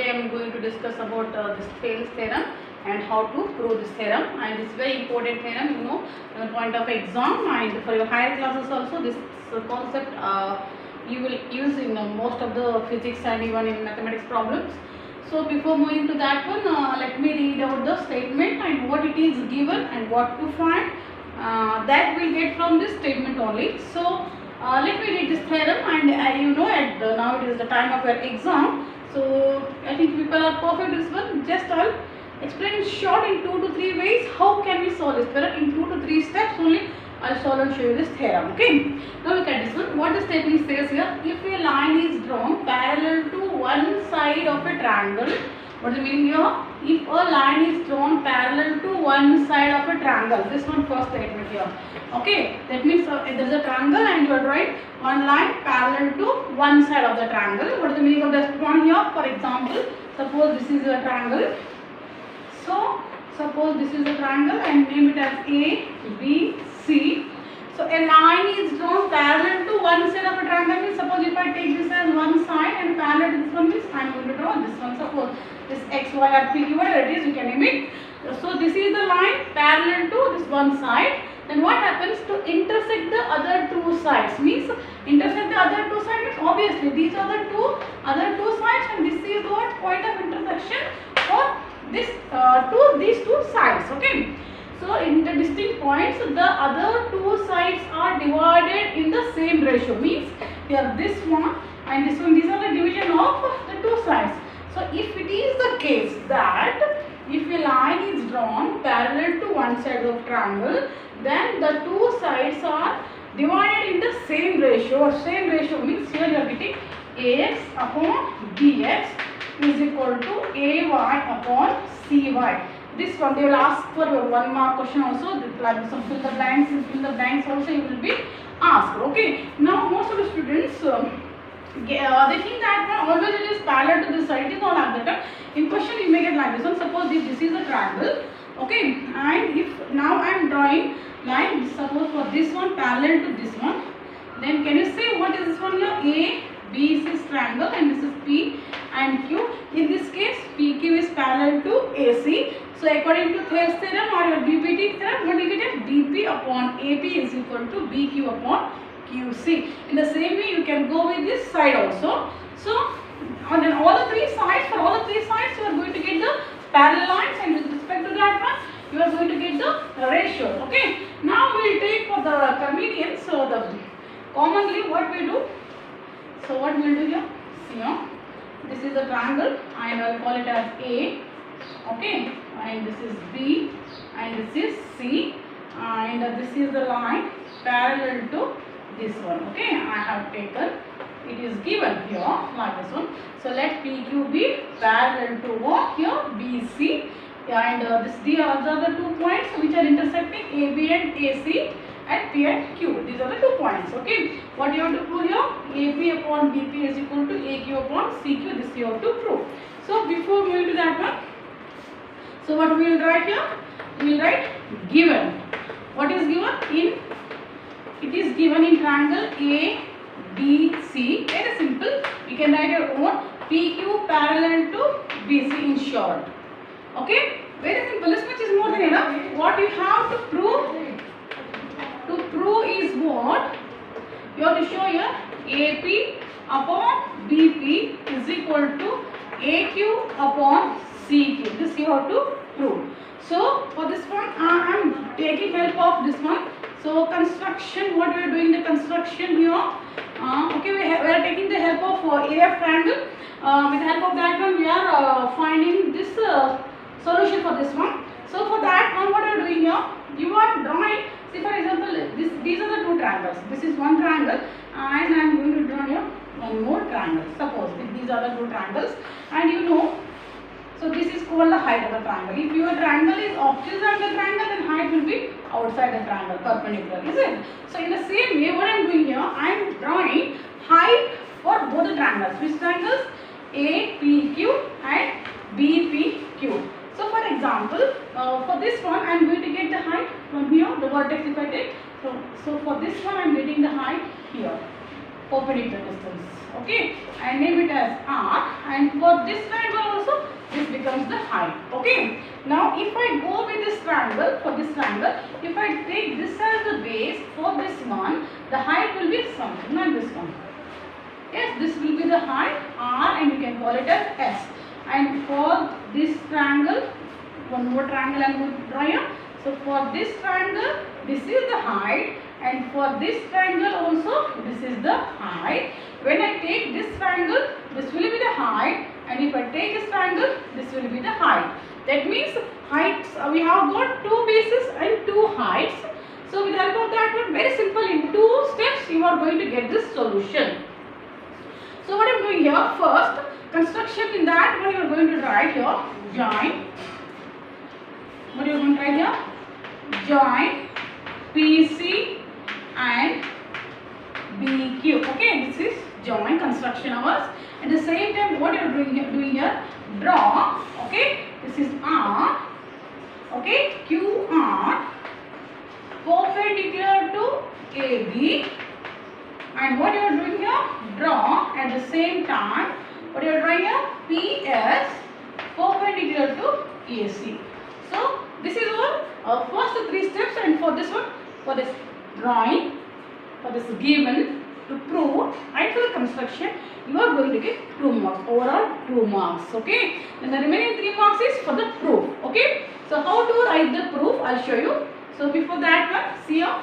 today I am going to discuss about this Thales theorem and how to prove this theorem, and it's very important theorem, you know, from the point of exam and for your higher classes also. This concept you will use in most of the physics and even in mathematics problems. So before moving to that one, let me read out the statement and what it is given and what to find. That we'll get from this statement only. So let me read this theorem, and you know, now it is the time of your exam. So I think people are perfect this one. Just I'll explain short in 2 to 3 ways how can we solve this theorem. In 2 to 3 steps only I'll solve and show you this theorem. Okay. Now look at this one. What the statement says here: if a line is drawn parallel to one side of a triangle. What is the meaning here? If a line is drawn parallel to one side of a triangle. This one first statement here. Okay. That means there is a triangle and you are drawing one line parallel to one side of the triangle. What is the meaning of this one here? For example, suppose this is a triangle. So suppose this is a triangle and name it as A, B, C. So a line is drawn parallel to one side of a triangle. Means suppose if I take this as one side and parallel to this one, means I am going to draw this one. Suppose this X, Y or P, Q, whatever it is, you can name it. So this is the line parallel to this one side. Then what happens to intersect the other two sides? Means intersect the other two sides means obviously these are the other two sides, and this is what point of intersection for this these two sides. Okay. So in the distinct points, the other two sides are divided in the same ratio. Means here this one and this one, these are the division of the two sides. So if it is the case that if a line is drawn parallel to one side of triangle, then the two sides are divided in the same ratio. Same ratio means here you are getting AX upon BX is equal to AY upon CY. This one they will ask for your 1 mark question also. Like some fill the blanks also you will be asked. Okay. Now most of the students they think that always it is parallel to this side. It is not like that. In question you may get like this one. Suppose this is a triangle. Okay. And if now I am drawing line, suppose for this one parallel to this one, then can you say what is this one here? A, B is triangle and this is P and Q. In this case PQ is parallel to AC. So according to Thales theorem or your DPT theorem, what you get? BP upon AP is equal to BQ upon QC. In the same way you can go with this side also. So on all the three sides, for all the three sides you are going to get the parallel lines, and with respect to that one you are going to get the ratio. Okay. Now we will take for the convenience, so the commonly what we do. So what we will do here? See here. This is a triangle and I will call it as A. Okay. And this is B and this is C, and this is the line parallel to this one. Okay. I have taken, it is given here like this one. So let PQ be parallel to what here? BC, and these are the 2 points which are intersecting AB and AC and P and Q. These are the 2 points. Okay. What you have to prove here? AB upon BP is equal to AQ upon CQ. This you have to prove. So before moving to that one, so what we will write here? We will write given. What is given? It is given in triangle A, B, C. Very simple. You can write your own. PQ parallel to BC in short. Okay. Very simple. This much is more than enough. What you have to prove? To prove is what? You have to show here AP upon BP is equal to AQ upon CQ. This you have to prove. So for this one I am taking help of this one. So construction, what we are doing the construction here. Okay, we are taking the help of area of triangle. With the help of that one we are finding this solution for this one. So for that one what you are doing here? You are drawing. See for example, these are the 2 triangles. This is one triangle and I am going to draw here one more triangle. Suppose these are the 2 triangles, and you know, so this is called the height of the triangle. If your triangle is opposite of the triangle, then height will be outside the triangle, perpendicular, is it? So in the same way what I am doing here, I am drawing height for both the triangles. Which triangles? APQ and BPQ. So for example, for this one I am going to get the height from here, the vertex if I take. So for this one I am getting the height here. perpendicular distance. Okay, and name it as R, and for this triangle also this becomes the height. Okay, now if I go with this triangle, for this triangle, if I take this as the base for this one, the height will be something like this one. Yes, this will be the height R, and you can call it as S. And for this triangle, one more triangle I am going to draw here. So for this triangle, this is the height, and for this triangle also, this is the height. When I take this triangle, this will be the height, and if I take this triangle, this will be the height. That means heights, we have got two bases and two heights. So with the help of that one, very simple, in 2 steps you are going to get this solution. So what I am doing here, first construction, in that one you are going to write here join. What you are going to write here? Join PC and BQ. Okay, this is join construction hours. At the same time, what you are doing here, draw. Okay, this is R. Okay, QR perpendicular to AB. And what you are doing here, draw at the same time, what you are drawing here, PS perpendicular to AC. So this is our first 3 steps, and for this one, for this drawing, for this given, to prove, and for the construction, you are going to get 2 marks, overall 2 marks. Okay, and the remaining 3 marks is for the proof. Okay, so how to write the proof, I'll show you. So before that one, see here.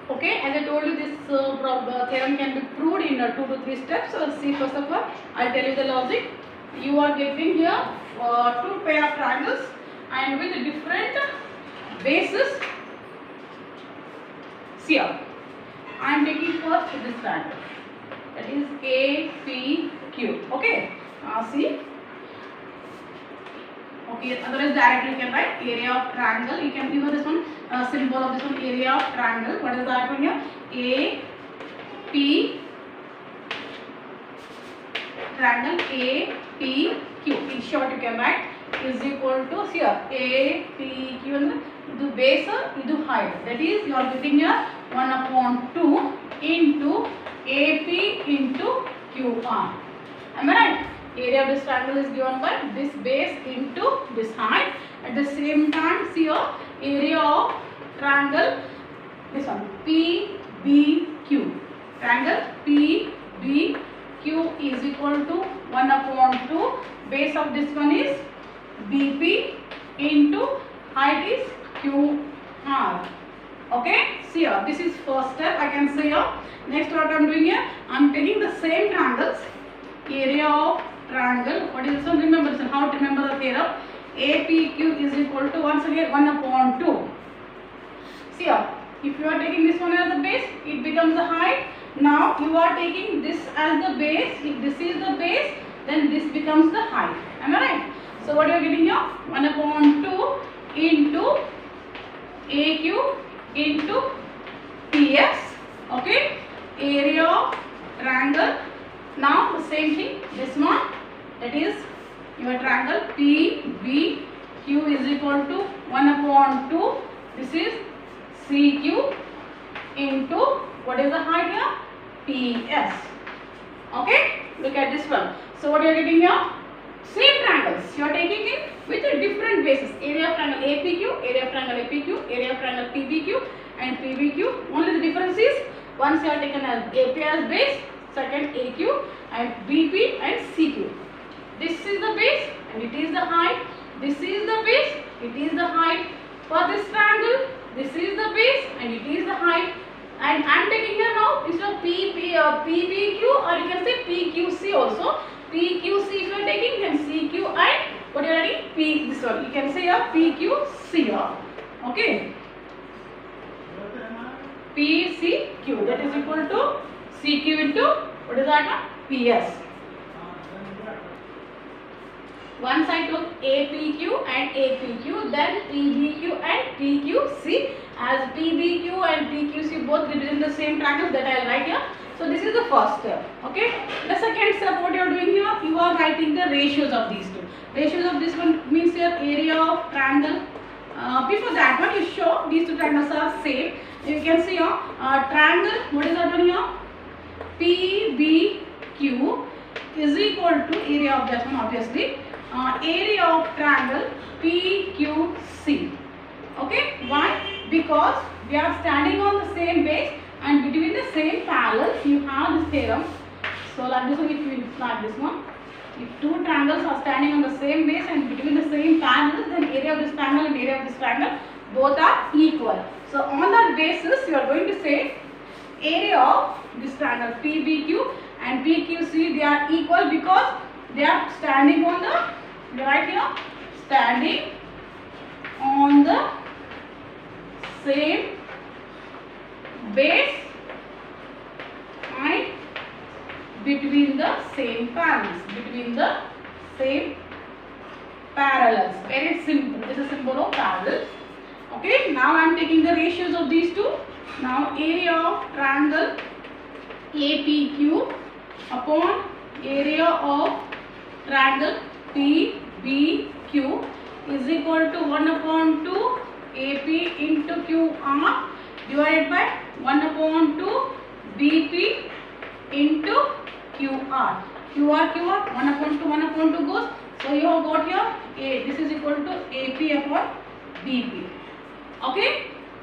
Okay, as I told you, this theorem can be proved in 2 to 3 steps. So see, first of all, I'll tell you the logic. You are getting here 2 pair of triangles and with different bases. See here, I am taking first this triangle, that is APQ. Okay, see. Okay, otherwise directly you can write area of triangle. You can give this one symbol of this one, area of triangle. What is that one here? AP triangle APQ. In short, you can write is equal to, see here, APQ. The base, the height. That is, you are getting here 1/2 into AP into QR. Am I right? Area of this triangle is given by this base into this height. At the same time, see here, area of triangle, this one, PBQ. Triangle PBQ is equal to 1/2. Base of this one is BP into height is QR. Okay, see here, this is first step, I can say here. Next, what I am doing here, I am taking the same triangles, area of triangle. What is this one? Remember this one, how to remember the theorem. APQ is equal to, once again, 1/2. See here, if you are taking this one as the base, it becomes the height. Now you are taking this as the base. If this is the base, then this becomes the height. Am I right? So what you are getting here? 1/2 into AQ into PS. Okay, area of triangle. Now the same thing, this one, that is your triangle PBQ is equal to 1/2. This is CQ into, what is the height here? PS. Okay, look at this one. So what you are getting here? Same triangles. You are taking it with a different basis. Area of triangle APQ, area of triangle APQ, area of triangle PBQ and PBQ. Only the difference is, once you are taken as AP as base, second AQ and BP and CQ. This is the base and it is the height. This is the base, it is the height. For this triangle, this is the base and it is the height. And I am taking here now is a PBQ, or you can say PQC also. PQC if you are taking, then CQ and what you are writing? P, this one. You can say a PQC here. Okay. PCQ, that is equal to CQ into, what is that? PS. Once I took APQ and APQ, then PBQ and PQC. As PBQ and PQC both represent the same triangle, that I will write here. So this is the first step. Okay. The second step, what you are doing here, you are writing the ratios of these two. Ratios of this one means your area of triangle Before that one, you show these two triangles are same. You can see your triangle. What is that one here? PBQ is equal to area of that one, obviously. Area of triangle PQC. Okay, why? Because we are standing on the same base and between the same parallels you have this theorem. So like this one, if you like this one, if two triangles are standing on the same base and between the same parallels, then area of this triangle and area of this triangle both are equal. So on that basis you are going to say area of this triangle PBQ and PQC, they are equal because they are standing on the, right here, standing on the same base and between the same parallels. Very simple. This is a symbol of parallels. Okay. Now I am taking the ratios of these two. Now area of triangle APQ upon area of triangle PBQ is equal to 1 upon 2 AP into QR divided by 1 upon 2 BP into QR. QR, 1 upon 2 goes. So you have got here this is equal to AP upon BP. Okay,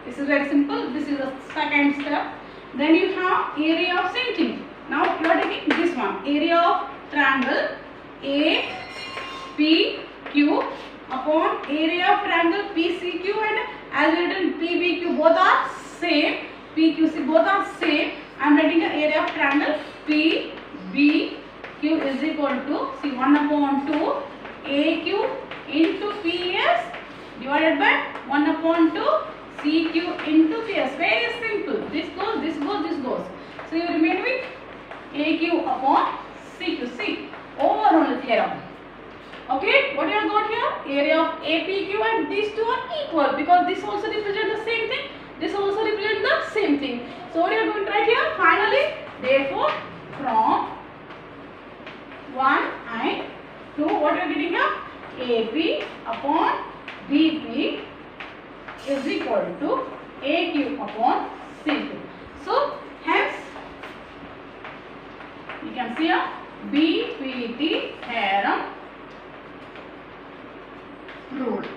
this is very simple. This is the second step. Then you have area of same thing. Now you are taking this one, area of triangle APQ upon area of triangle PCQ, and as written PBQ both are same, PQC both are same. I am writing the area of triangle PBQ is equal to, see, 1 upon 2 AQ into PS divided by 1 upon 2 CQ into PS. Very simple. This goes, this goes, this goes. So you remain with AQ upon CQ. See, over on the theorem. Okay, what you have got here? Area of APQ and these two are equal because this also represents the same thing. This also represents the same thing. So what you are going to write here? Finally, therefore, from 1 and 2, what you are getting here? AP upon BP is equal to AQ upon CQ. So hence you can see a BPT theorem proved.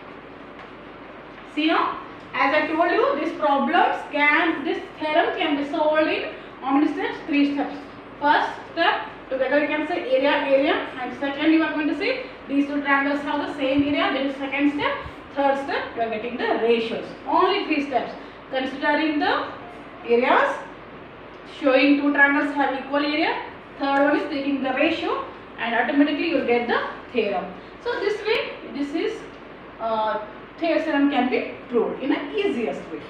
See now, as I told you, this theorem can be solved in how many steps? 3 steps. First step, together you can say area, and second you are going to say these two triangles have the same area. That is second step. Third step, you are getting the ratios. Only 3 steps. Considering the areas, showing two triangles have equal area. Third one is taking the ratio, and automatically you will get the theorem. So this way, this is theorem can be proved in an easiest way.